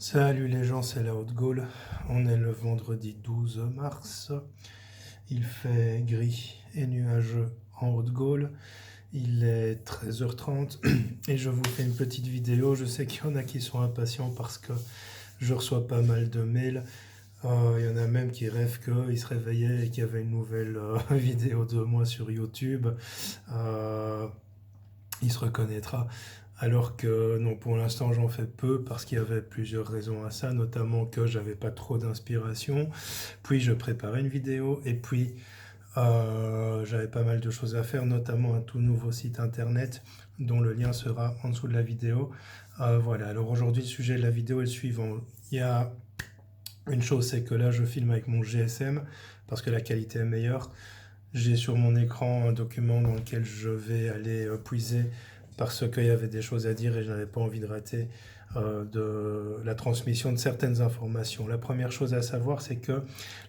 Salut les gens, c'est la Haute-Gaule. On est le vendredi 12 mars. Il fait gris et nuageux en Haute-Gaule. Il est 13h30 et je vous fais une petite vidéo. Je sais qu'il y en a qui sont impatients parce que je reçois pas mal de mails. Il y en a même qui rêvent qu'ils se réveillaient et qu'il y avait une nouvelle vidéo de moi sur YouTube. Euh, il se reconnaîtra. Alors que non, pour l'instant j'en fais peu parce qu'il y avait plusieurs raisons à ça, notamment que j'avais pas trop d'inspiration, puis je préparais une vidéo et puis j'avais pas mal de choses à faire, notamment un tout nouveau site internet dont le lien sera en dessous de la vidéo. Voilà, alors aujourd'hui le sujet de la vidéo est le suivant. Il y a une chose, c'est que là je filme avec mon GSM parce que la qualité est meilleure. J'ai sur mon écran un document dans lequel je vais aller puiser parce qu'il y avait des choses à dire et je n'avais pas envie de rater de la transmission de certaines informations. La première chose à savoir, c'est que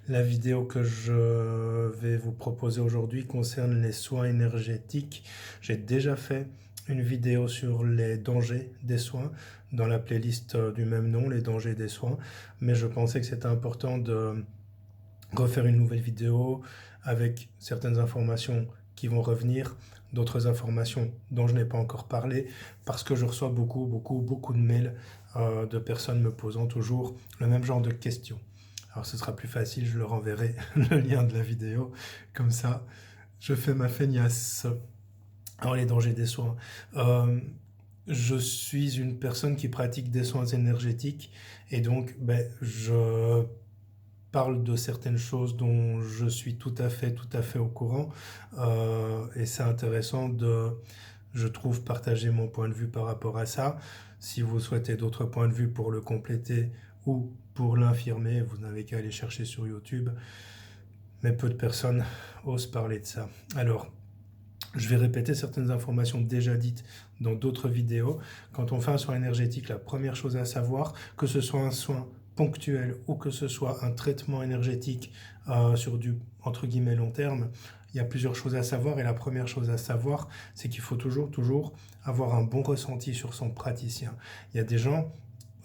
la vidéo que je vais vous proposer aujourd'hui concerne les soins énergétiques. J'ai déjà fait une vidéo sur les dangers des soins dans la playlist du même nom, les dangers des soins, mais je pensais que c'était important de refaire une nouvelle vidéo avec certaines informations qui vont revenir, d'autres informations dont je n'ai pas encore parlé, parce que je reçois beaucoup de mails de personnes me posant toujours le même genre de questions. Alors ce sera plus facile, je leur enverrai le lien de la vidéo, comme ça je fais ma feignasse. Alors les dangers des soins. Je suis une personne qui pratique des soins énergétiques et donc je parle de certaines choses dont je suis tout à fait au courant. Et c'est intéressant de, je trouve, partager mon point de vue par rapport à ça. Si vous souhaitez d'autres points de vue pour le compléter ou pour l'infirmer, vous n'avez qu'à aller chercher sur YouTube. Mais peu de personnes osent parler de ça. Alors, je vais répéter certaines informations déjà dites dans d'autres vidéos. Quand on fait un soin énergétique, la première chose à savoir, que ce soit un soin ponctuel ou que ce soit un traitement énergétique sur du, entre guillemets, long terme, il y a plusieurs choses à savoir. Et la première chose à savoir, c'est qu'il faut toujours avoir un bon ressenti sur son praticien. Il y a des gens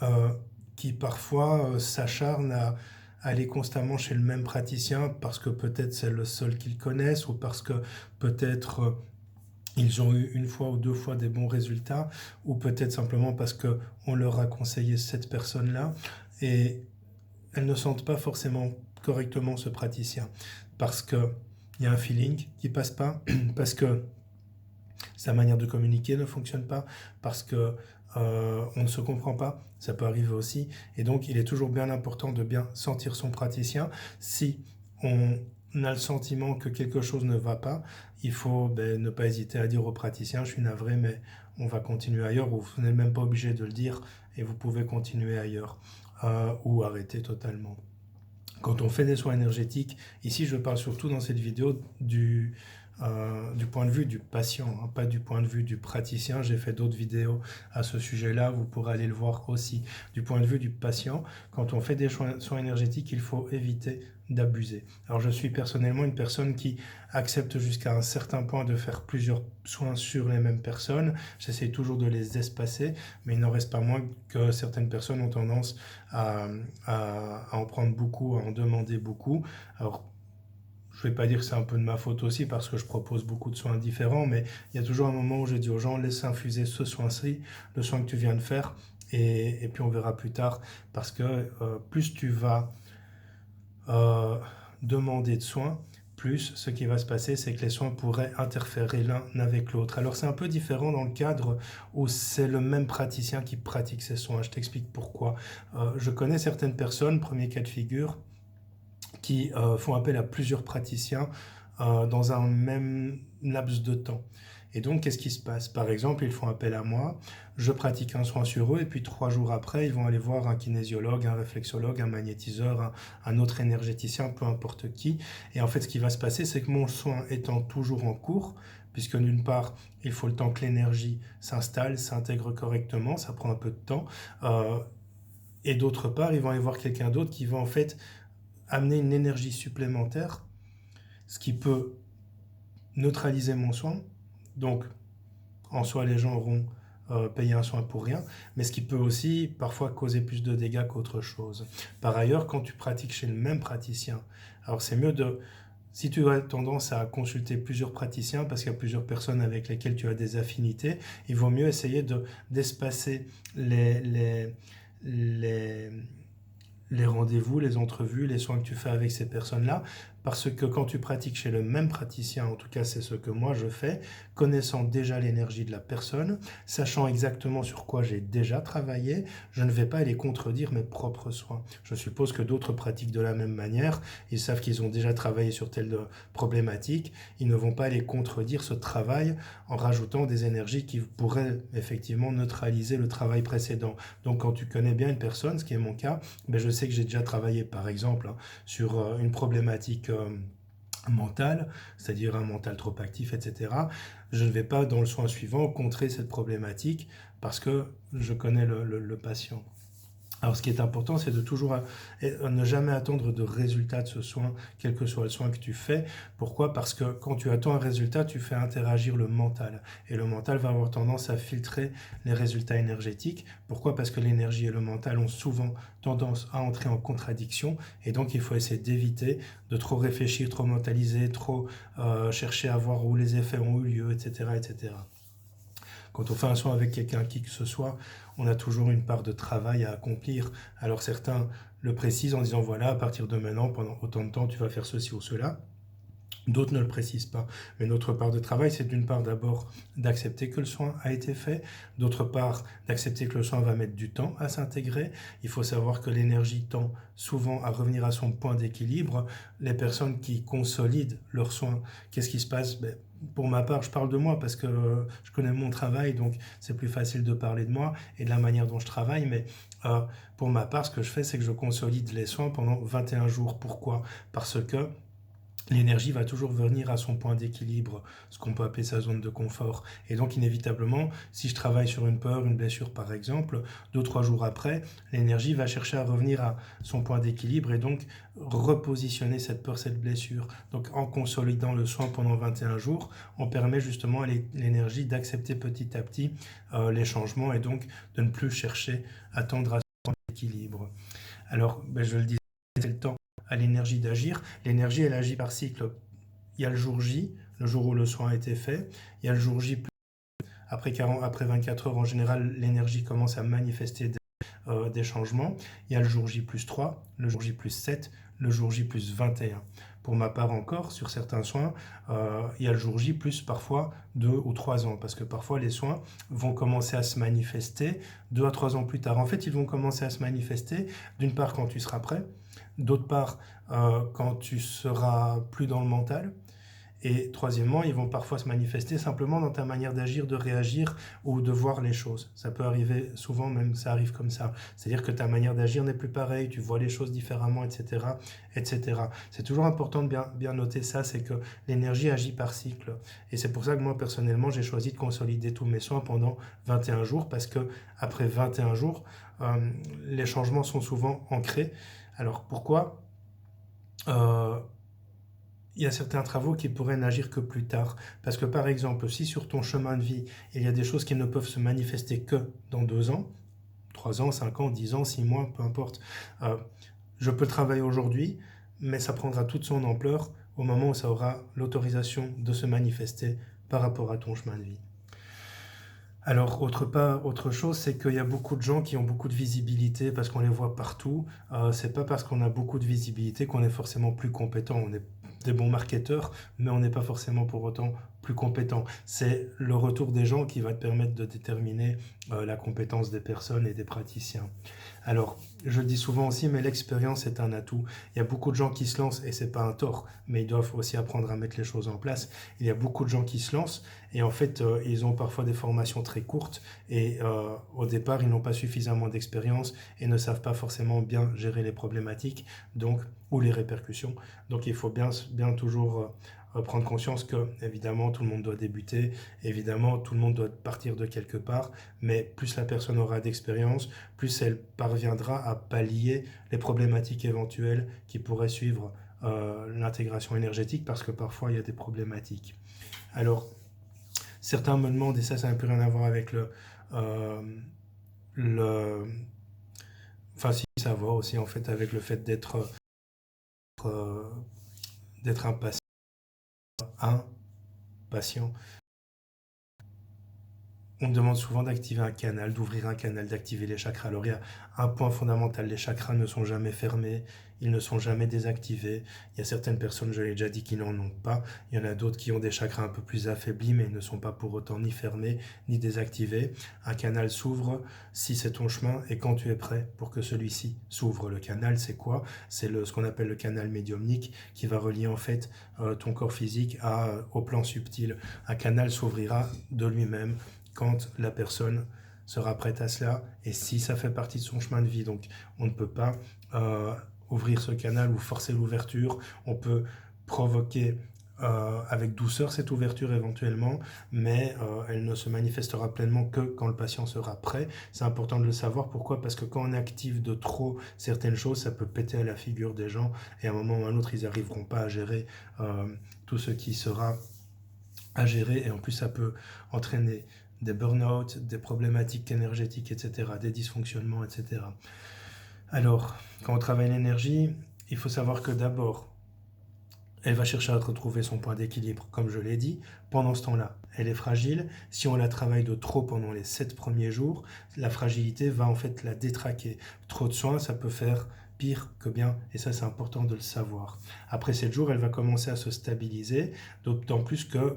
euh, qui parfois s'acharnent à aller constamment chez le même praticien parce que peut-être c'est le seul qu'ils connaissent ou parce que peut-être ils ont eu une fois ou deux fois des bons résultats ou peut-être simplement parce qu'on leur a conseillé cette personne-là et elles ne sentent pas forcément correctement ce praticien parce qu'il y a un feeling qui passe pas, parce que sa manière de communiquer ne fonctionne pas, parce que on ne se comprend pas, ça peut arriver aussi. Et donc, il est toujours bien important de bien sentir son praticien. Si on a le sentiment que quelque chose ne va pas, il faut ne pas hésiter à dire au praticien, je suis navré, mais on va continuer ailleurs, ou vous n'êtes même pas obligé de le dire, et vous pouvez continuer ailleurs, ou arrêter totalement. Quand on fait des soins énergétiques, ici je parle surtout dans cette vidéo du point de vue du patient, hein, pas du point de vue du praticien. J'ai fait d'autres vidéos à ce sujet-là, vous pourrez aller le voir aussi. Du point de vue du patient, quand on fait des soins énergétiques, il faut éviter d'abuser. Alors je suis personnellement une personne qui accepte jusqu'à un certain point de faire plusieurs soins sur les mêmes personnes. J'essaie toujours de les espacer, mais il n'en reste pas moins que certaines personnes ont tendance à en prendre beaucoup, à en demander beaucoup. Alors je ne vais pas dire que c'est un peu de ma faute aussi parce que je propose beaucoup de soins différents, mais il y a toujours un moment où je dis aux gens, laisse infuser ce soin-ci, le soin que tu viens de faire, et puis on verra plus tard, parce que plus tu vas euh, demander de soins, plus ce qui va se passer, c'est que les soins pourraient interférer l'un avec l'autre. Alors c'est un peu différent dans le cadre où c'est le même praticien qui pratique ces soins. Je t'explique pourquoi. Je connais certaines personnes, premier cas de figure, qui font appel à plusieurs praticiens dans un même laps de temps. Et donc, qu'est-ce qui se passe? Par exemple, ils font appel à moi, je pratique un soin sur eux, et puis 3 jours après, ils vont aller voir un kinésiologue, un réflexologue, un magnétiseur, un autre énergéticien, peu importe qui. Et en fait, ce qui va se passer, c'est que mon soin étant toujours en cours, puisque d'une part, il faut le temps que l'énergie s'installe, s'intègre correctement, ça prend un peu de temps, et d'autre part, ils vont aller voir quelqu'un d'autre qui va en fait amener une énergie supplémentaire, ce qui peut neutraliser mon soin. Donc, en soi, les gens auront payer un soin pour rien, mais ce qui peut aussi parfois causer plus de dégâts qu'autre chose. Par ailleurs, quand tu pratiques chez le même praticien, alors c'est mieux de, si tu as tendance à consulter plusieurs praticiens parce qu'il y a plusieurs personnes avec lesquelles tu as des affinités, il vaut mieux essayer d'espacer les, les rendez-vous, les entrevues, les soins que tu fais avec ces personnes-là, parce que quand tu pratiques chez le même praticien, en tout cas c'est ce que moi je fais, connaissant déjà l'énergie de la personne, sachant exactement sur quoi j'ai déjà travaillé, je ne vais pas aller contredire mes propres soins. Je suppose que d'autres pratiquent de la même manière, ils savent qu'ils ont déjà travaillé sur telle problématique, ils ne vont pas aller contredire ce travail en rajoutant des énergies qui pourraient effectivement neutraliser le travail précédent. Donc quand tu connais bien une personne, ce qui est mon cas, ben je sais que j'ai déjà travaillé par exemple sur une problématique mental, c'est-à-dire un mental trop actif, etc. Je ne vais pas dans le soin suivant contrer cette problématique parce que je connais le patient. Alors, ce qui est important, c'est de toujours ne jamais attendre de résultat de ce soin, quel que soit le soin que tu fais. Pourquoi? Parce que quand tu attends un résultat, tu fais interagir le mental. Et le mental va avoir tendance à filtrer les résultats énergétiques. Pourquoi? Parce que l'énergie et le mental ont souvent tendance à entrer en contradiction. Et donc, il faut essayer d'éviter de trop réfléchir, trop mentaliser, trop chercher à voir où les effets ont eu lieu, etc., etc. Quand on fait un soin avec quelqu'un qui que ce soit, on a toujours une part de travail à accomplir. Alors certains le précisent en disant voilà, à partir de maintenant, pendant autant de temps, tu vas faire ceci ou cela. D'autres ne le précisent pas. Mais notre part de travail, c'est d'une part d'abord d'accepter que le soin a été fait, d'autre part d'accepter que le soin va mettre du temps à s'intégrer. Il faut savoir que l'énergie tend souvent à revenir à son point d'équilibre. Les personnes qui consolident leurs soins, qu'est-ce qui se passe? Pour ma part, je parle de moi parce que je connais mon travail, donc c'est plus facile de parler de moi et de la manière dont je travaille. Mais pour ma part, ce que je fais, c'est que je consolide les soins pendant 21 jours. Pourquoi? Parce que l'énergie va toujours venir à son point d'équilibre, ce qu'on peut appeler sa zone de confort. Et donc, inévitablement, si je travaille sur une peur, une blessure par exemple, 2-3 jours après, l'énergie va chercher à revenir à son point d'équilibre et donc repositionner cette peur, cette blessure. Donc, en consolidant le soin pendant 21 jours, on permet justement à l'énergie d'accepter petit à petit les changements et donc de ne plus chercher à tendre à son point d'équilibre. Alors, je le disais, c'est le temps à l'énergie d'agir. L'énergie, elle agit par cycle. Il y a le jour J, le jour où le soin a été fait. Il y a le jour J, après 24 heures, en général, l'énergie commence à manifester des changements. Il y a le jour J plus 3, le jour J plus 7, le jour J plus 21. Pour ma part encore, sur certains soins, il y a le jour J plus parfois 2 ou 3 ans, parce que parfois les soins vont commencer à se manifester 2 à 3 ans plus tard. En fait, ils vont commencer à se manifester, d'une part quand tu seras prêt, d'autre part quand tu seras plus dans le mental, et troisièmement, ils vont parfois se manifester simplement dans ta manière d'agir, de réagir ou de voir les choses. Ça peut arriver, souvent même ça arrive comme ça. C'est-à-dire que ta manière d'agir n'est plus pareille, tu vois les choses différemment, etc. etc. C'est toujours important de bien noter ça, c'est que l'énergie agit par cycle. Et c'est pour ça que moi, personnellement, j'ai choisi de consolider tous mes soins pendant 21 jours, parce que après 21 jours, les changements sont souvent ancrés. Alors pourquoi il y a certains travaux qui pourraient n'agir que plus tard. Parce que par exemple, si sur ton chemin de vie, il y a des choses qui ne peuvent se manifester que dans 2 ans, 3 ans, 5 ans, 10 ans, 6 mois, peu importe, je peux travailler aujourd'hui, mais ça prendra toute son ampleur au moment où ça aura l'autorisation de se manifester par rapport à ton chemin de vie. Alors, autre chose, c'est qu'il y a beaucoup de gens qui ont beaucoup de visibilité parce qu'on les voit partout. C'est pas parce qu'on a beaucoup de visibilité qu'on est forcément plus compétent. On est des bons marketeurs, mais on n'est pas forcément pour autant plus compétent. C'est le retour des gens qui va te permettre de déterminer la compétence des personnes et des praticiens. Alors, je le dis souvent aussi, mais l'expérience est un atout. Il y a beaucoup de gens qui se lancent, et c'est pas un tort, mais ils doivent aussi apprendre à mettre les choses en place. Il y a beaucoup de gens qui se lancent, et en fait, ils ont parfois des formations très courtes, et au départ, ils n'ont pas suffisamment d'expérience, et ne savent pas forcément bien gérer les problématiques, donc, ou les répercussions. Donc, il faut bien toujours prendre conscience que, évidemment, tout le monde doit débuter, évidemment, tout le monde doit partir de quelque part, mais plus la personne aura d'expérience, plus elle parviendra à pallier les problématiques éventuelles qui pourraient suivre l'intégration énergétique, parce que parfois il y a des problématiques. Alors, certains me demandent, et ça n'a plus rien à voir avec le... Enfin, si, ça va aussi, en fait, avec le fait euh, d'être un patient. On demande souvent d'activer un canal, d'ouvrir un canal, d'activer les chakras. Alors il y a un point fondamental, les chakras ne sont jamais fermés, ils ne sont jamais désactivés. Il y a certaines personnes, je l'ai déjà dit, qui n'en ont pas. Il y en a d'autres qui ont des chakras un peu plus affaiblis, mais ils ne sont pas pour autant ni fermés, ni désactivés. Un canal s'ouvre si c'est ton chemin et quand tu es prêt pour que celui-ci s'ouvre. Le canal, c'est quoi? C'est ce qu'on appelle le canal médiumnique qui va relier en fait ton corps physique au plan subtil. Un canal s'ouvrira de lui-même quand la personne sera prête à cela et si ça fait partie de son chemin de vie. Donc on ne peut pas ouvrir ce canal ou forcer l'ouverture, on peut provoquer avec douceur cette ouverture éventuellement, mais elle ne se manifestera pleinement que quand le patient sera prêt. C'est important de le savoir. Pourquoi? Parce que quand on active de trop certaines choses, ça peut péter à la figure des gens et à un moment ou à un autre, ils n'arriveront pas à gérer tout ce qui sera à gérer et en plus ça peut entraîner des burn-out, des problématiques énergétiques, etc., des dysfonctionnements, etc. Alors, quand on travaille l'énergie, il faut savoir que d'abord, elle va chercher à retrouver son point d'équilibre, comme je l'ai dit. Pendant ce temps-là, elle est fragile. Si on la travaille de trop pendant les 7 premiers jours, la fragilité va en fait la détraquer. Trop de soins, ça peut faire pire que bien, et ça c'est important de le savoir. Après 7 jours, elle va commencer à se stabiliser, d'autant plus que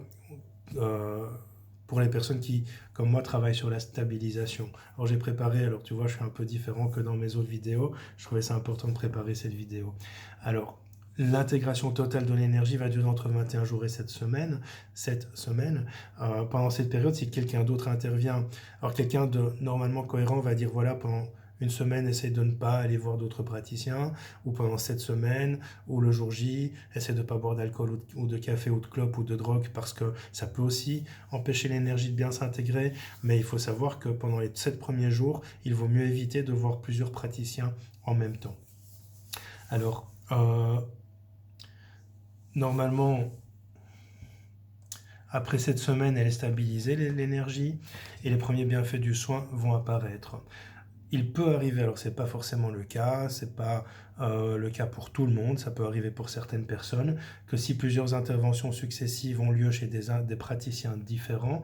pour les personnes qui, comme moi, travaillent sur la stabilisation. Alors j'ai préparé, alors tu vois, je suis un peu différent que dans mes autres vidéos, je trouvais ça important de préparer cette vidéo. Alors, l'intégration totale de l'énergie va durer entre 21 jours et 7 semaines. Pendant cette période, si quelqu'un d'autre intervient, alors quelqu'un de normalement cohérent va dire, voilà, pendant une semaine, essaye de ne pas aller voir d'autres praticiens, ou pendant 7 semaines, ou le jour J, essaye de ne pas boire d'alcool ou de café ou de clope ou de drogue, parce que ça peut aussi empêcher l'énergie de bien s'intégrer, mais il faut savoir que pendant les 7 premiers jours, il vaut mieux éviter de voir plusieurs praticiens en même temps. Alors, normalement, après cette semaine, elle est stabilisée, l'énergie, et les premiers bienfaits du soin vont apparaître. Il peut arriver, alors c'est pas forcément le cas, c'est pas le cas pour tout le monde, ça peut arriver pour certaines personnes, que si plusieurs interventions successives ont lieu chez des praticiens différents,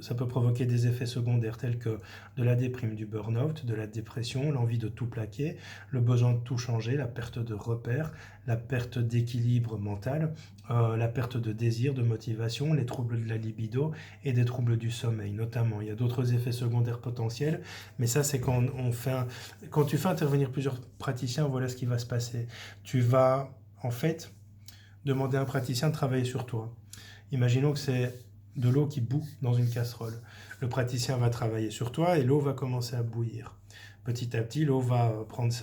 ça peut provoquer des effets secondaires tels que de la déprime, du burn-out, de la dépression, l'envie de tout plaquer, le besoin de tout changer, la perte de repères, la perte d'équilibre mental, la perte de désir, de motivation, les troubles de la libido et des troubles du sommeil notamment. Il y a d'autres effets secondaires potentiels, mais ça c'est quand quand tu fais intervenir plusieurs praticiens, voilà ce qui va se passer. Tu vas en fait demander à un praticien de travailler sur toi. Imaginons que c'est de l'eau qui bout dans une casserole. Le praticien va travailler sur toi et l'eau va commencer à bouillir. Petit à petit, l'eau va prendre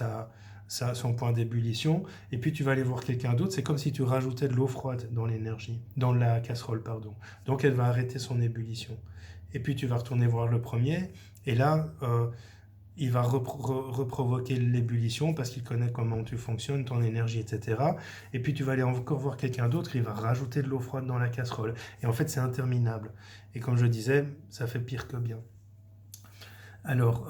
son point d'ébullition et puis tu vas aller voir quelqu'un d'autre. C'est comme si tu rajoutais de l'eau froide dans la casserole, pardon. Donc elle va arrêter son ébullition. Et puis tu vas retourner voir le premier et là, il va reprovoquer l'ébullition parce qu'il connaît comment tu fonctionnes, ton énergie, etc. Et puis tu vas aller encore voir quelqu'un d'autre, il va rajouter de l'eau froide dans la casserole. Et en fait, c'est interminable. Et comme je disais, ça fait pire que bien. Alors,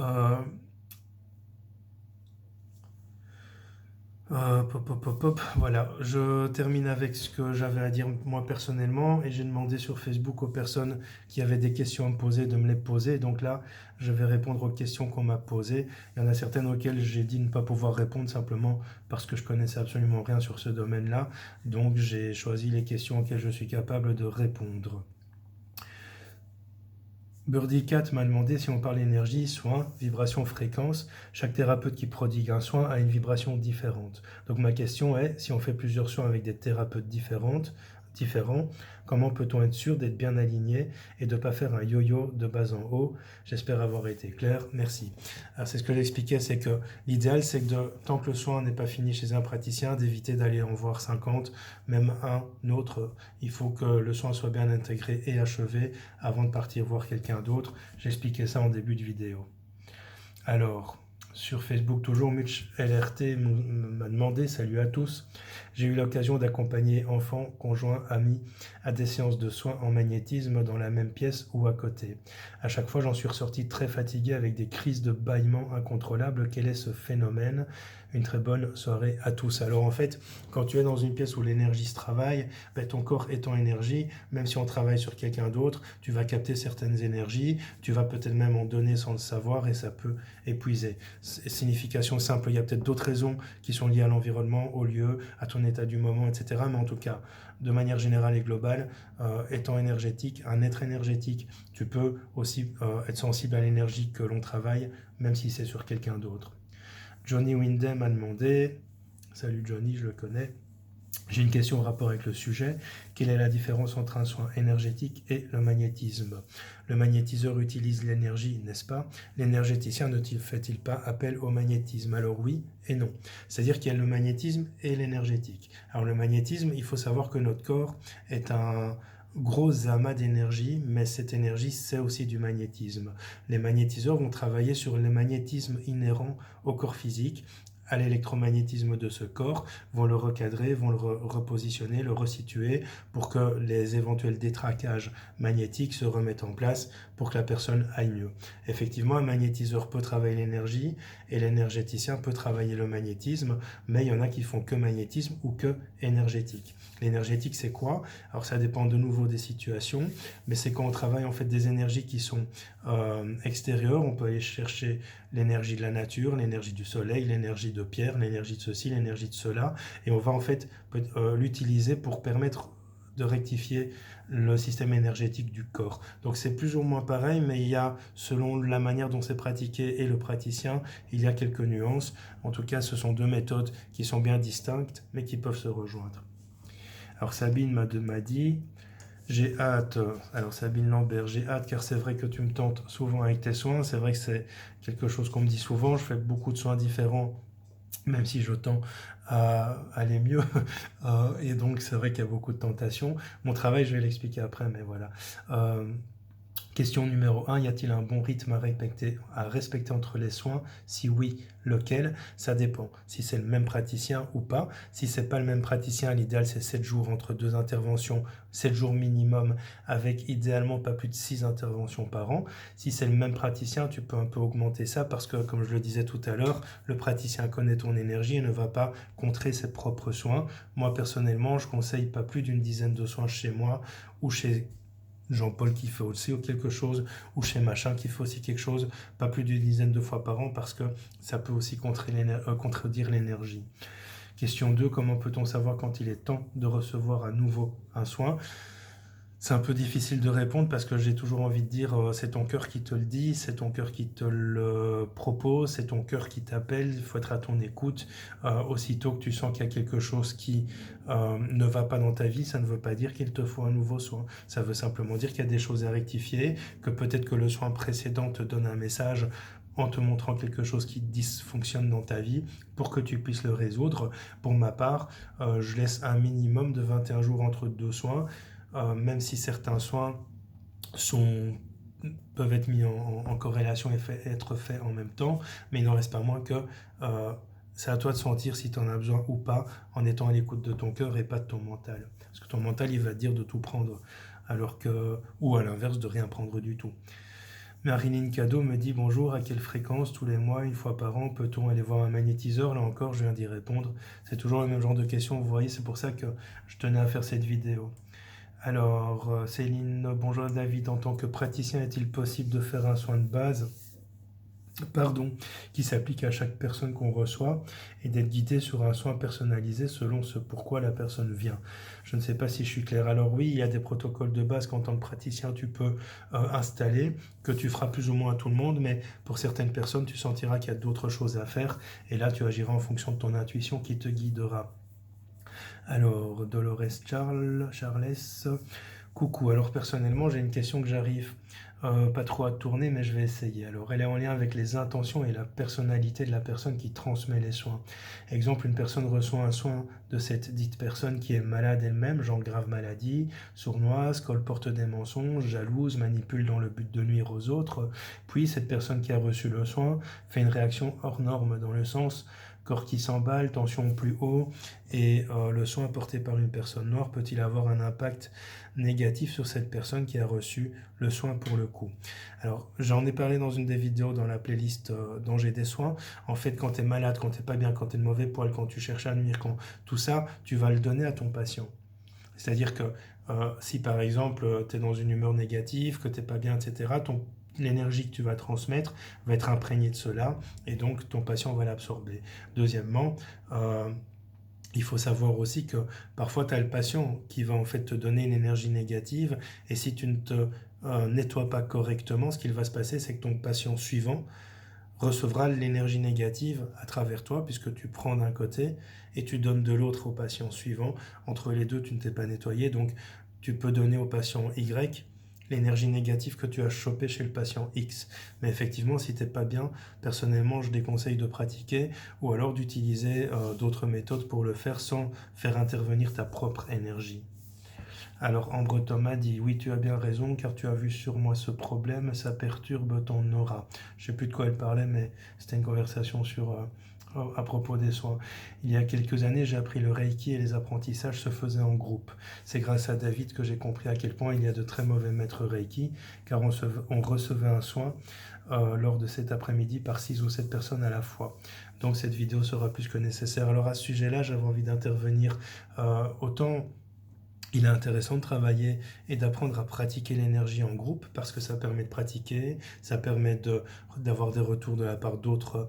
voilà, je termine avec ce que j'avais à dire moi personnellement et j'ai demandé sur Facebook aux personnes qui avaient des questions à me poser de me les poser. Donc là, je vais répondre aux questions qu'on m'a posées. Il y en a certaines auxquelles j'ai dit ne pas pouvoir répondre simplement parce que je connaissais absolument rien sur ce domaine-là. Donc j'ai choisi les questions auxquelles je suis capable de répondre. Birdie Cat m'a demandé si on parle énergie, soin, vibration, fréquence. Chaque thérapeute qui prodigue un soin a une vibration différente. Donc ma question est, si on fait plusieurs soins avec des thérapeutes différents, comment peut-on être sûr d'être bien aligné et de ne pas faire un yo-yo de bas en haut? J'espère avoir été clair, merci. Alors c'est ce que j'expliquais, c'est que l'idéal c'est que tant que le soin n'est pas fini chez un praticien, d'éviter d'aller en voir 50, même un autre. Il faut que le soin soit bien intégré et achevé avant de partir voir quelqu'un d'autre. J'expliquais ça en début de vidéo. Alors, sur Facebook, toujours Mitch LRT m'a demandé, salut à tous, J'ai eu l'occasion d'accompagner enfants, conjoints, amis à des séances de soins en magnétisme dans la même pièce ou à côté. À chaque fois, j'en suis ressorti très fatigué avec des crises de bâillements incontrôlables. Quel est ce phénomène? Une très bonne soirée à tous. Alors en fait, quand tu es dans une pièce où l'énergie se travaille, ton corps est en énergie, même si on travaille sur quelqu'un d'autre, tu vas capter certaines énergies, tu vas peut-être même en donner sans le savoir et ça peut épuiser. Signification simple, il y a peut-être d'autres raisons qui sont liées à l'environnement, au lieu, à ton état du moment, etc. Mais en tout cas, de manière générale et globale, étant énergétique, un être énergétique, tu peux aussi être sensible à l'énergie que l'on travaille, même si c'est sur quelqu'un d'autre. Johnny Windham a demandé, salut Johnny, je le connais, j'ai une question en rapport avec le sujet. Quelle est la différence entre un soin énergétique et le magnétisme? Le magnétiseur utilise l'énergie, n'est-ce pas? L'énergéticien ne fait-il pas appel au magnétisme? Alors oui et non. C'est-à-dire qu'il y a le magnétisme et l'énergétique. Alors le magnétisme, il faut savoir que notre corps est un gros amas d'énergie, mais cette énergie, c'est aussi du magnétisme. Les magnétiseurs vont travailler sur le magnétisme inhérent au corps physique, à l'électromagnétisme de ce corps, vont le recadrer, vont le repositionner, le resituer pour que les éventuels détraquages magnétiques se remettent en place pour que la personne aille mieux. Effectivement, un magnétiseur peut travailler l'énergie et l'énergéticien peut travailler le magnétisme, mais il y en a qui font que magnétisme ou que énergétique. L'énergétique, c'est quoi? Alors ça dépend de nouveau des situations, mais c'est quand on travaille en fait des énergies qui sont extérieures. On peut aller chercher l'énergie de la nature, l'énergie du soleil, l'énergie de pierre, l'énergie de ceci, l'énergie de cela, et on va en fait l'utiliser pour permettre de rectifier le système énergétique du corps. Donc c'est plus ou moins pareil, mais il y a, selon la manière dont c'est pratiqué et le praticien, il y a quelques nuances. En tout cas, ce sont deux méthodes qui sont bien distinctes, mais qui peuvent se rejoindre. Alors Sabine m'a dit, j'ai hâte, alors Sabine Lambert, j'ai hâte car c'est vrai que tu me tentes souvent avec tes soins, c'est vrai que c'est quelque chose qu'on me dit souvent, je fais beaucoup de soins différents, même si je tends à aller mieux, et donc c'est vrai qu'il y a beaucoup de tentations. Mon travail, je vais l'expliquer après, mais voilà. Question numéro 1, y a-t-il un bon rythme à respecter entre les soins? Si oui, lequel? Ça dépend. Si c'est le même praticien ou pas. Si c'est pas le même praticien, l'idéal c'est 7 jours entre deux interventions, 7 jours minimum, avec idéalement pas plus de 6 interventions par an. Si c'est le même praticien, tu peux un peu augmenter ça parce que, comme je le disais tout à l'heure, le praticien connaît ton énergie et ne va pas contrer ses propres soins. Moi personnellement, je conseille pas plus d'une dizaine de soins chez moi ou chez Jean-Paul qui fait aussi quelque chose, ou chez machin qui fait aussi quelque chose, pas plus d'une dizaine de fois par an, parce que ça peut aussi contredire l'énergie. Question 2, comment peut-on savoir quand il est temps de recevoir à nouveau un soin? C'est un peu difficile de répondre parce que j'ai toujours envie de dire c'est ton cœur qui te le dit, c'est ton cœur qui te le propose, c'est ton cœur qui t'appelle, il faut être à ton écoute. Aussitôt que tu sens qu'il y a quelque chose qui ne va pas dans ta vie, ça ne veut pas dire qu'il te faut un nouveau soin. Ça veut simplement dire qu'il y a des choses à rectifier, que peut-être que le soin précédent te donne un message en te montrant quelque chose qui dysfonctionne dans ta vie pour que tu puisses le résoudre. Pour ma part, je laisse un minimum de 21 jours entre deux soins. Même si certains soins peuvent être mis en corrélation et être faits en même temps, mais il n'en reste pas moins que c'est à toi de sentir si tu en as besoin ou pas en étant à l'écoute de ton cœur et pas de ton mental. Parce que ton mental, il va te dire de tout prendre, ou à l'inverse, de rien prendre du tout. Marilyn Cadeau me dit bonjour, à quelle fréquence, tous les mois, une fois par an, peut-on aller voir un magnétiseur? Là encore, je viens d'y répondre. C'est toujours le même genre de questions, vous voyez, c'est pour ça que je tenais à faire cette vidéo. Alors, Céline, bonjour David, en tant que praticien, est-il possible de faire un soin de base qui s'applique à chaque personne qu'on reçoit et d'être guidé sur un soin personnalisé selon ce pourquoi la personne vient? Je ne sais pas si je suis clair. Alors oui, il y a des protocoles de base qu'en tant que praticien tu peux installer, que tu feras plus ou moins à tout le monde, mais pour certaines personnes tu sentiras qu'il y a d'autres choses à faire et là tu agiras en fonction de ton intuition qui te guidera. Alors, Dolores Charles, coucou. Alors personnellement, j'ai une question que j'arrive pas trop à tourner, mais je vais essayer. Alors, elle est en lien avec les intentions et la personnalité de la personne qui transmet les soins. Exemple, une personne reçoit un soin de cette dite personne qui est malade elle-même, genre grave maladie, sournoise, colporte des mensonges, jalouse, manipule dans le but de nuire aux autres. Puis, cette personne qui a reçu le soin fait une réaction hors norme dans le sens corps qui s'emballe, tension plus haut, et le soin apporté par une personne noire peut-il avoir un impact négatif sur cette personne qui a reçu le soin pour le coup? Alors, j'en ai parlé dans une des vidéos dans la playlist Danger des soins. En fait, quand tu es malade, quand tu n'es pas bien, quand tu es de mauvais poil, quand tu cherches à nuire, quand tout ça, tu vas le donner à ton patient. C'est-à-dire que si par exemple tu es dans une humeur négative, que tu n'es pas bien, etc., l'énergie que tu vas transmettre va être imprégnée de cela et donc ton patient va l'absorber. Deuxièmement, il faut savoir aussi que parfois tu as le patient qui va en fait te donner une énergie négative et si tu ne te nettoies pas correctement, ce qu'il va se passer, c'est que ton patient suivant recevra l'énergie négative à travers toi puisque tu prends d'un côté et tu donnes de l'autre au patient suivant. Entre les deux, tu ne t'es pas nettoyé, donc tu peux donner au patient Y l'énergie négative que tu as chopée chez le patient X. Mais effectivement, si tu n'es pas bien, personnellement, je déconseille de pratiquer ou alors d'utiliser d'autres méthodes pour le faire sans faire intervenir ta propre énergie. Alors Ambre Thomas dit « Oui, tu as bien raison, car tu as vu sur moi ce problème, ça perturbe ton aura. » Je ne sais plus de quoi elle parlait, mais c'était une conversation à propos des soins. Il y a quelques années, j'ai appris le Reiki et les apprentissages se faisaient en groupe. C'est grâce à David que j'ai compris à quel point il y a de très mauvais maîtres Reiki, car on recevait un soin lors de cet après-midi par 6 ou 7 personnes à la fois. Donc cette vidéo sera plus que nécessaire. Alors à ce sujet-là, j'avais envie d'intervenir autant... Il est intéressant de travailler et d'apprendre à pratiquer l'énergie en groupe parce que ça permet de pratiquer, ça permet d'avoir des retours de la part d'autres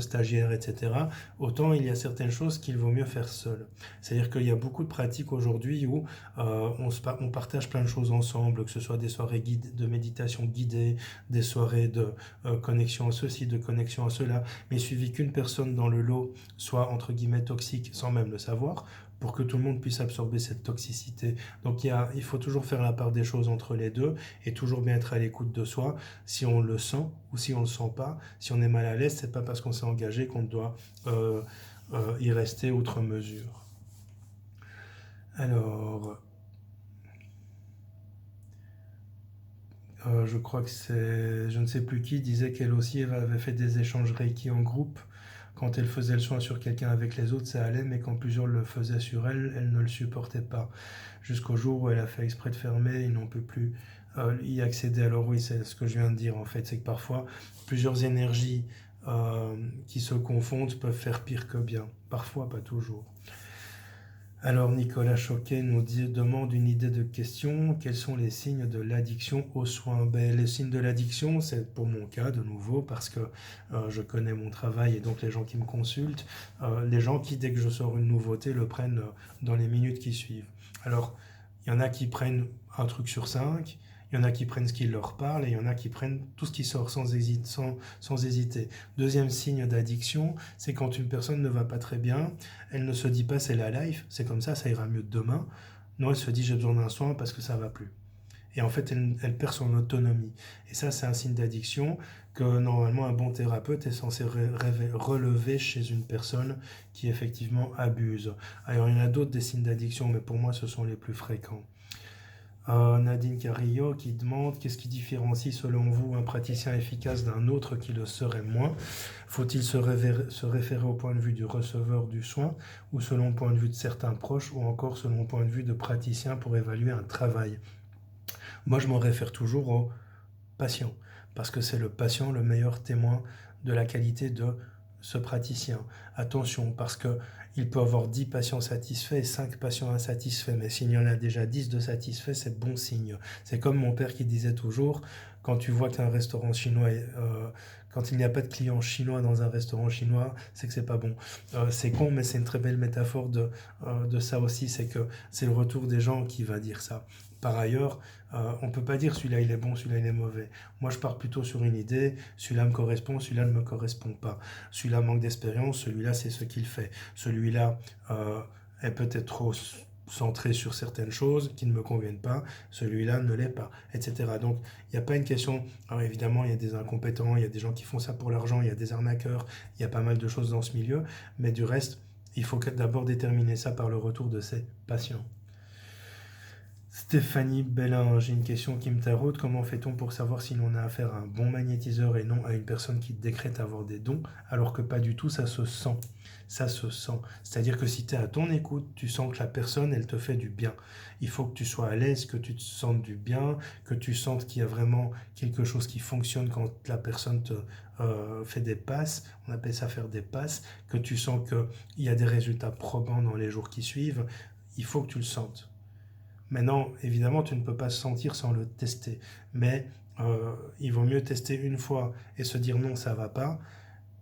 stagiaires, etc. Autant il y a certaines choses qu'il vaut mieux faire seul. C'est-à-dire qu'il y a beaucoup de pratiques aujourd'hui où on partage plein de choses ensemble, que ce soit des soirées de méditation guidée, des soirées de connexion à ceci, de connexion à cela, mais il suffit qu'une personne dans le lot soit entre guillemets toxique sans même le savoir, pour que tout le monde puisse absorber cette toxicité. Donc il faut toujours faire la part des choses entre les deux et toujours bien être à l'écoute de soi. Si on le sent ou si on ne le sent pas, si on est mal à l'aise, c'est pas parce qu'on s'est engagé qu'on doit y rester outre mesure. Alors, je crois que je ne sais plus qui, disait qu'elle aussi avait fait des échanges Reiki en groupe. Quand elle faisait le soin sur quelqu'un avec les autres, ça allait, mais quand plusieurs le faisaient sur elle, elle ne le supportait pas. Jusqu'au jour où elle a fait exprès de fermer, ils n'ont pu plus y accéder. Alors oui, c'est ce que je viens de dire en fait, c'est que parfois, plusieurs énergies qui se confondent peuvent faire pire que bien. Parfois, pas toujours. Alors Nicolas Choquet nous demande une idée de question. Quels sont les signes de l'addiction aux soins? Les signes de l'addiction, c'est pour mon cas de nouveau parce que je connais mon travail et donc les gens qui me consultent, les gens qui dès que je sors une nouveauté le prennent dans les minutes qui suivent. Alors il y en a qui prennent un truc sur 5, il y en a qui prennent ce qui leur parle et il y en a qui prennent tout ce qui sort sans hésiter. Deuxième signe d'addiction, c'est quand une personne ne va pas très bien, elle ne se dit pas c'est la life, c'est comme ça ira mieux demain. Non, elle se dit j'ai besoin d'un soin parce que ça va plus. Et en fait, elle perd son autonomie. Et ça, c'est un signe d'addiction que normalement un bon thérapeute est censé relever chez une personne qui effectivement abuse. Alors il y en a d'autres des signes d'addiction, mais pour moi ce sont les plus fréquents. Nadine Carrillo qui demande qu'est-ce qui différencie selon vous un praticien efficace d'un autre qui le serait moins? Faut-il se référer au point de vue du receveur du soin ou selon le point de vue de certains proches ou encore selon le point de vue de praticien pour évaluer un travail? Moi je m'en réfère toujours au patient parce que c'est le patient le meilleur témoin de la qualité de ce praticien. Attention, parce qu'il peut avoir 10 patients satisfaits et 5 patients insatisfaits, mais s'il y en a déjà 10 de satisfaits, c'est bon signe. C'est comme mon père qui disait toujours, quand tu vois qu'un restaurant chinois, quand il n'y a pas de clients chinois dans un restaurant chinois, c'est que c'est pas bon. C'est con, mais c'est une très belle métaphore de ça aussi, c'est que c'est le retour des gens qui va dire ça. Par ailleurs, on ne peut pas dire celui-là il est bon, celui-là il est mauvais. Moi je pars plutôt sur une idée, celui-là me correspond, celui-là ne me correspond pas. Celui-là manque d'expérience, celui-là c'est ce qu'il fait. Celui-là est peut-être trop centré sur certaines choses qui ne me conviennent pas, celui-là ne l'est pas, etc. Donc il n'y a pas une question, alors évidemment il y a des incompétents, il y a des gens qui font ça pour l'argent, il y a des arnaqueurs, il y a pas mal de choses dans ce milieu, mais du reste, il faut d'abord déterminer ça par le retour de ses patients. Stéphanie Bellin, j'ai une question qui me taraude. Comment fait-on pour savoir si l'on a affaire à un bon magnétiseur et non à une personne qui décrète avoir des dons, alors que pas du tout, ça se sent. Ça se sent. C'est-à-dire que si tu es à ton écoute, tu sens que la personne, elle te fait du bien. Il faut que tu sois à l'aise, que tu te sentes du bien, que tu sentes qu'il y a vraiment quelque chose qui fonctionne quand la personne te fait des passes. On appelle ça faire des passes. Que tu sens qu'il y a des résultats probants dans les jours qui suivent. Il faut que tu le sentes. Maintenant, évidemment, tu ne peux pas se sentir sans le tester. Mais il vaut mieux tester une fois et se dire non, ça va pas,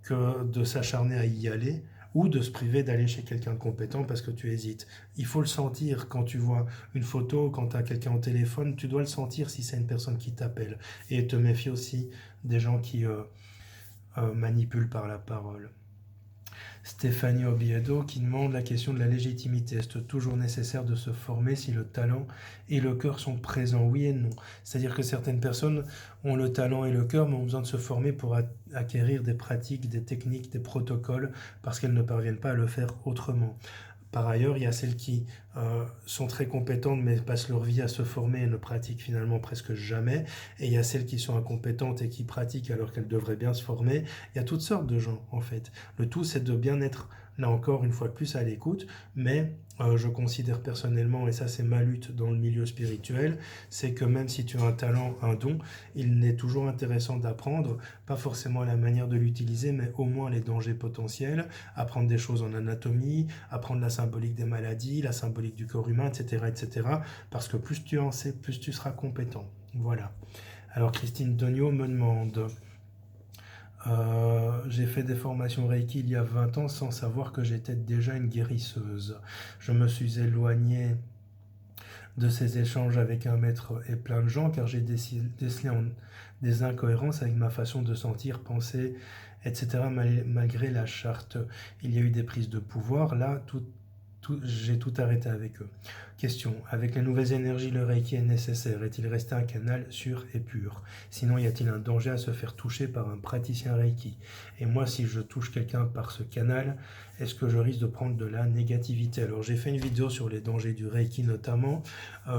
que de s'acharner à y aller ou de se priver d'aller chez quelqu'un de compétent parce que tu hésites. Il faut le sentir quand tu vois une photo, quand tu as quelqu'un au téléphone, tu dois le sentir si c'est une personne qui t'appelle. Et te méfier aussi des gens qui manipulent par la parole. Stéphanie Obiedo qui demande la question de la légitimité. Est-ce toujours nécessaire de se former si le talent et le cœur sont présents? Oui et non. C'est-à-dire que certaines personnes ont le talent et le cœur, mais ont besoin de se former pour acquérir des pratiques, des techniques, des protocoles, parce qu'elles ne parviennent pas à le faire autrement. Par ailleurs, il y a celles qui sont très compétentes mais passent leur vie à se former et ne pratiquent finalement presque jamais. Et il y a celles qui sont incompétentes et qui pratiquent alors qu'elles devraient bien se former. Il y a toutes sortes de gens en fait. Le tout c'est de bien être là encore une fois de plus à l'écoute, mais je considère personnellement, et ça c'est ma lutte dans le milieu spirituel, c'est que même si tu as un talent, un don, il est toujours intéressant d'apprendre, pas forcément la manière de l'utiliser, mais au moins les dangers potentiels, apprendre des choses en anatomie, apprendre la symbolique des maladies, la symbolique du corps humain, etc., etc., parce que plus tu en sais, plus tu seras compétent. Voilà. Alors Christine Dogno me demande... j'ai fait des formations Reiki il y a 20 ans sans savoir que j'étais déjà une guérisseuse. Je me suis éloigné de ces échanges avec un maître et plein de gens car j'ai décelé des incohérences avec ma façon de sentir, penser, etc. Malgré la charte. Il y a eu des prises de pouvoir. Là, j'ai tout arrêté avec eux. Question. Avec les nouvelles énergies, le Reiki est nécessaire. Est-il resté un canal sûr et pur? Sinon, y a-t-il un danger à se faire toucher par un praticien Reiki? Et moi, si je touche quelqu'un par ce canal, est-ce que je risque de prendre de la négativité? Alors, j'ai fait une vidéo sur les dangers du Reiki notamment.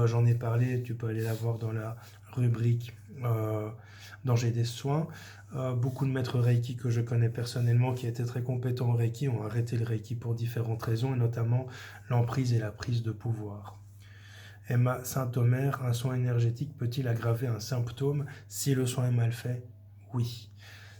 J'en ai parlé, tu peux aller la voir dans la rubrique danger des soins. Beaucoup de maîtres Reiki que je connais personnellement qui étaient très compétents en Reiki ont arrêté le Reiki pour différentes raisons et notamment l'emprise et la prise de pouvoir. Emma Saint-Omer, un soin énergétique peut-il aggraver un symptôme si le soin est mal fait? Oui.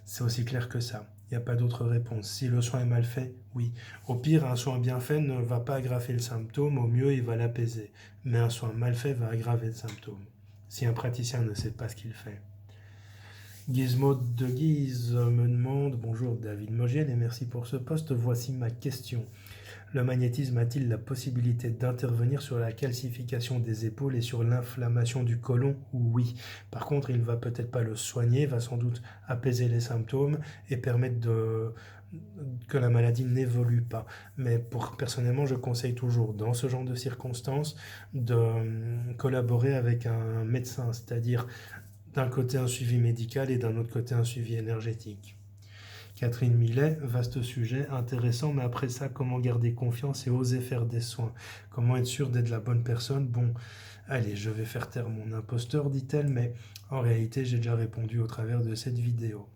C'est aussi clair que ça. Il n'y a pas d'autre réponse. Si le soin est mal fait, oui. Au pire, un soin bien fait ne va pas aggraver le symptôme, au mieux il va l'apaiser. Mais un soin mal fait va aggraver le symptôme. Si un praticien ne sait pas ce qu'il fait. Gizmo de Guise me demande: bonjour David Mogiel et merci pour ce post. Voici ma question. Le magnétisme a-t-il la possibilité d'intervenir sur la calcification des épaules et sur l'inflammation du côlon? Oui. Par contre, il ne va peut-être pas le soigner, va sans doute apaiser les symptômes et permettre que la maladie n'évolue pas. Mais personnellement, je conseille toujours, dans ce genre de circonstances, de collaborer avec un médecin, c'est-à-dire d'un côté un suivi médical et d'un autre côté un suivi énergétique. Catherine Millet, vaste sujet, intéressant, mais après ça, comment garder confiance et oser faire des soins? Comment être sûr d'être la bonne personne? Bon, allez, je vais faire taire mon imposteur, dit-elle, mais en réalité, j'ai déjà répondu au travers de cette vidéo.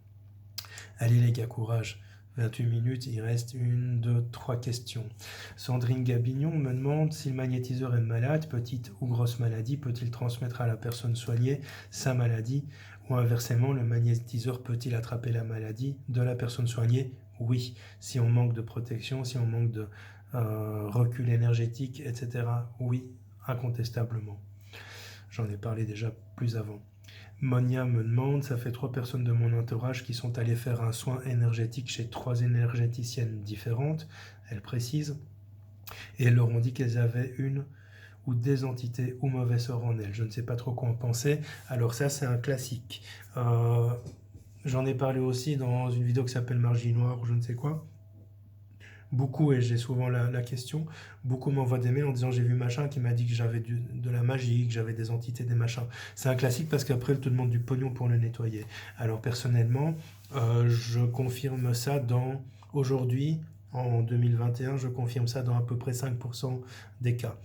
Allez les gars, courage. 28 minutes, il reste 1, 2, 3 questions. Sandrine Gabignon me demande si le magnétiseur est malade, petite ou grosse maladie, peut-il transmettre à la personne soignée sa maladie? Ou inversement, le magnétiseur peut-il attraper la maladie de la personne soignée? Oui, si on manque de protection, si on manque de recul énergétique, etc. Oui, incontestablement. J'en ai parlé déjà plus avant. Monia me demande, ça fait 3 personnes de mon entourage qui sont allées faire un soin énergétique chez 3 énergéticiennes différentes, elle précise, et elles leur ont dit qu'elles avaient une ou des entités ou mauvais sorts en elles. Je ne sais pas trop quoi en penser. Alors ça, c'est un classique. J'en ai parlé aussi dans une vidéo qui s'appelle Magie Noire ou je ne sais quoi. Beaucoup, et j'ai souvent la question, beaucoup m'envoient des mails en disant j'ai vu machin qui m'a dit que j'avais de la magie, que j'avais des entités, des machins. C'est un classique parce qu'après, elle te demande du pognon pour le nettoyer. Alors personnellement, je confirme ça dans aujourd'hui, En 2021, je confirme ça dans à peu près 5% des cas.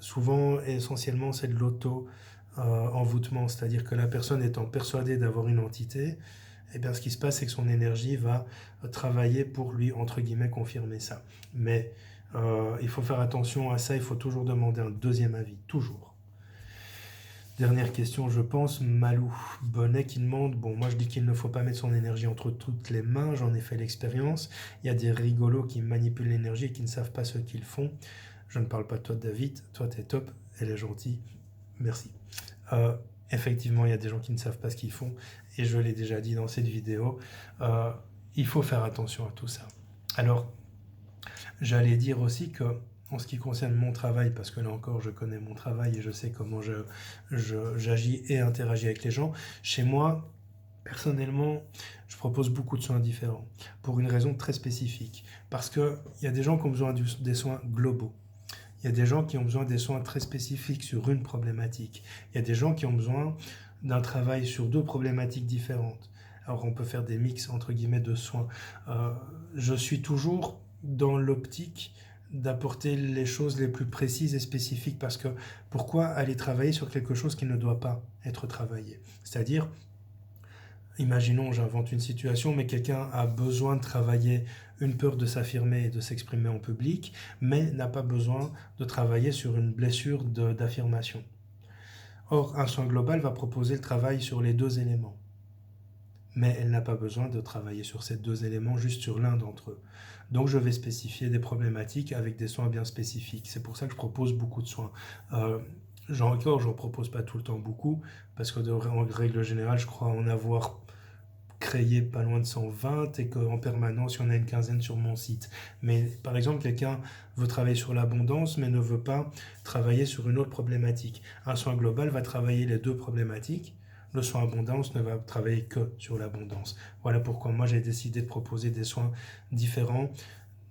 Souvent, essentiellement, c'est de l'auto-envoûtement, c'est-à-dire que la personne étant persuadée d'avoir une entité, eh bien, ce qui se passe, c'est que son énergie va travailler pour lui, entre guillemets, confirmer ça. Mais il faut faire attention à ça, il faut toujours demander un deuxième avis, toujours. Dernière question, je pense, Malou Bonnet qui demande, bon, moi je dis qu'il ne faut pas mettre son énergie entre toutes les mains, j'en ai fait l'expérience. Il y a des rigolos qui manipulent l'énergie et qui ne savent pas ce qu'ils font. Je ne parle pas de toi, David, toi t'es top, elle est gentille, merci. Effectivement, il y a des gens qui ne savent pas ce qu'ils font, et je l'ai déjà dit dans cette vidéo, il faut faire attention à tout ça. Alors, j'allais dire aussi que, en ce qui concerne mon travail, parce que là encore je connais mon travail et je sais comment j'agis et interagis avec les gens, chez moi, personnellement, je propose beaucoup de soins différents, pour une raison très spécifique. Parce qu'il y a des gens qui ont besoin des soins globaux. Il y a des gens qui ont besoin des soins très spécifiques sur une problématique. Il y a des gens qui ont besoin d'un travail sur deux problématiques différentes. Alors on peut faire des mix entre guillemets de soins. Je suis toujours dans l'optique d'apporter les choses les plus précises et spécifiques parce que pourquoi aller travailler sur quelque chose qui ne doit pas être travaillé? C'est-à-dire, imaginons, j'invente une situation, mais quelqu'un a besoin de travailler une peur de s'affirmer et de s'exprimer en public, mais n'a pas besoin de travailler sur une blessure d'affirmation. Or, un soin global va proposer le travail sur les deux éléments. Mais elle n'a pas besoin de travailler sur ces deux éléments, juste sur l'un d'entre eux. Donc je vais spécifier des problématiques avec des soins bien spécifiques. C'est pour ça que je propose beaucoup de soins. J'en propose pas tout le temps beaucoup, parce qu'en règle générale, je crois en avoir créé pas loin de 120 et qu'en permanence, il y en a une quinzaine sur mon site. Mais par exemple, quelqu'un veut travailler sur l'abondance, mais ne veut pas travailler sur une autre problématique. Un soin global va travailler les deux problématiques. Le soin abondance ne va travailler que sur l'abondance. Voilà pourquoi moi j'ai décidé de proposer des soins différents,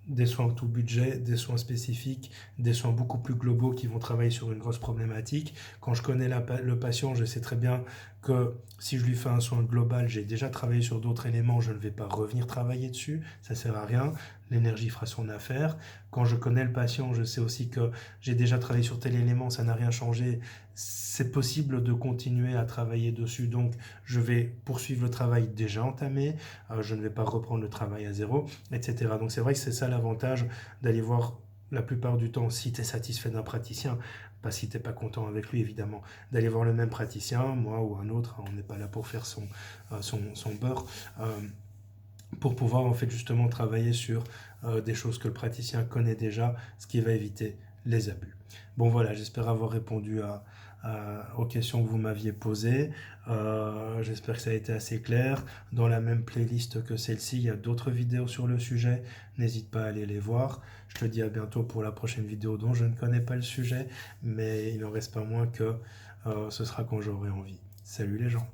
des soins tout budget, des soins spécifiques, des soins beaucoup plus globaux qui vont travailler sur une grosse problématique. Quand je connais le patient, je sais très bien que si je lui fais un soin global, j'ai déjà travaillé sur d'autres éléments, je ne vais pas revenir travailler dessus, ça ne sert à rien, l'énergie fera son affaire. Quand je connais le patient, je sais aussi que j'ai déjà travaillé sur tel élément, ça n'a rien changé, c'est possible de continuer à travailler dessus, donc je vais poursuivre le travail déjà entamé, je ne vais pas reprendre le travail à zéro, etc. Donc c'est vrai que c'est ça l'avantage d'aller voir la plupart du temps, si tu es satisfait d'un praticien, pas si tu n'es pas content avec lui évidemment, d'aller voir le même praticien, moi ou un autre, on n'est pas là pour faire son beurre, pour pouvoir en fait justement travailler sur des choses que le praticien connaît déjà, ce qui va éviter les abus. Bon voilà, j'espère avoir répondu aux questions que vous m'aviez posées. J'espère que ça a été assez clair. Dans la même playlist que celle-ci, il y a d'autres vidéos sur le sujet. N'hésite pas à aller les voir. Je te dis à bientôt pour la prochaine vidéo dont je ne connais pas le sujet, mais il n'en reste pas moins que ce sera quand j'aurai envie. Salut les gens!